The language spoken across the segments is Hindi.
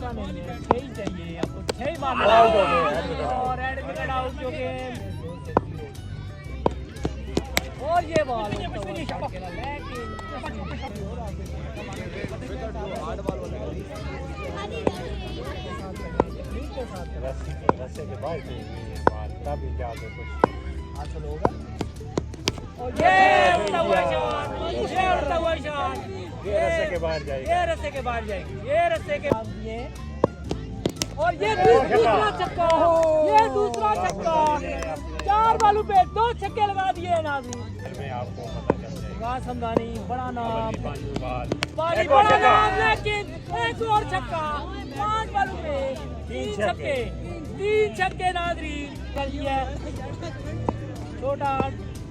ऐसा नहीं है, 6 ही चाहिए आपको, 6 ही मारना और रेड विकेट आउट जो गेम। और ये बॉल रस्से के बाद मारता भी जाके कुछ हासिल होगा। और ये उड़ता हुआ शॉट, ये उड़ता हुआ शॉट, ये रस्से के बाहर जाएगी, ये रस्से के बाहर जाएगी, ये रस्से के ये और ये दूसरा छक्का, ये दूसरा छक्का। 4 बालों पे 2 छक्के लगा दिए नाज़रीन। में आपको पता चल जाएगा। गास हमदानी बड़ा नाम, एक और बड़ा छक्का। नाम, लेकिन एक और छक्का। 5 बालों पे 3 छक्के, 3 छक्के नाज़रीन कर लिया।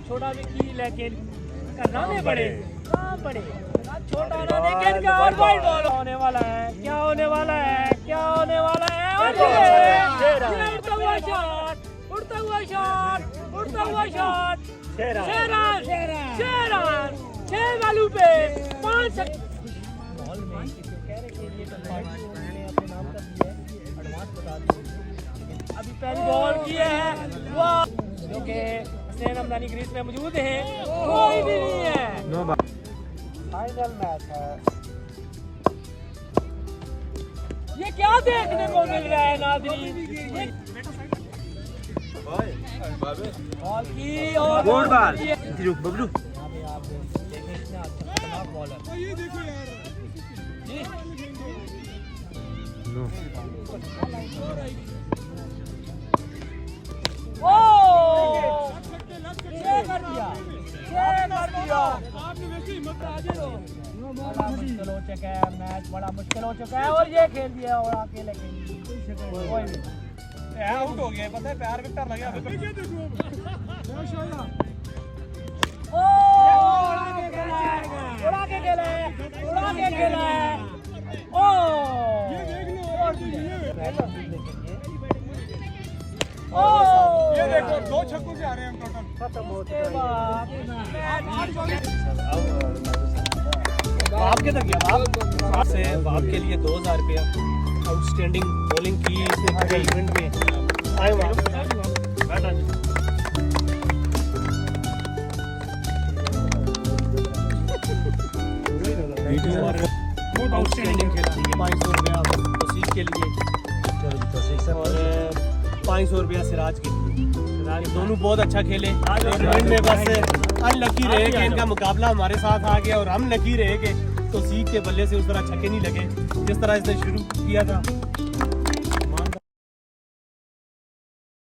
छोटा विकी लेकिन करना में बड़े छोटा ना लेकिन क्या और वाइड बॉल होने वाला है, क्या होने वाला है, क्या होने वाला है। और ये उड़ता हुआ शॉट, उड़ता हुआ शॉट, उड़ता हुआ शॉट। 6 रन 6 बालों पे 5 बॉल में कह रहे के लिए अपने नाम कर दिया है, एडवांस बता दिया। अभी पहली बॉल की है वाह, जो कि हुसैन हमदानी क्रीज में मौजूद है, कोई भी नहीं है। फाइनल मैच है, ये क्या देखने को मिल रहा है नाज़रीन। बॉल की और गोल बॉल रुक बबलू, आप देखें इतना अच्छा बॉलर, ये देखो यार जी नो ओ कर दिया। आपने वैसे ही मत आ जाओ। बड़ा मुश्किल हो चुका है मैच, बड़ा मुश्किल हो चुका है और ये खेल दिया और अकेले कोई भी आउट हो गया। पता है पैर विकेट लगे अभी। ये देखो माशाल्लाह, ओ उड़ा के खेला है, उड़ा के खेला है। ओ ये देख लो, ये देखो 2 छक्कों से आ रहे हैं हम टोटल। खत्म हो चुका आपके तक गया आप से आपके लिए 2000 रुपया आउटस्टैंडिंग बॉलिंग की इसने पूरे इवेंट में आए हुए। बहुत आउटस्टैंडिंग खेला, 500 रुपया तौसीफ के लिए और 500 रुपया सिराज के लिए। दोनों बहुत अच्छा खेले में, बस अनलकी रहे कि इनका मुकाबला हमारे साथ आ गया और हम लकी रहे कि तौसीफ के बल्ले से उस तरह छक्के नहीं लगे जिस तरह इसने शुरू किया था।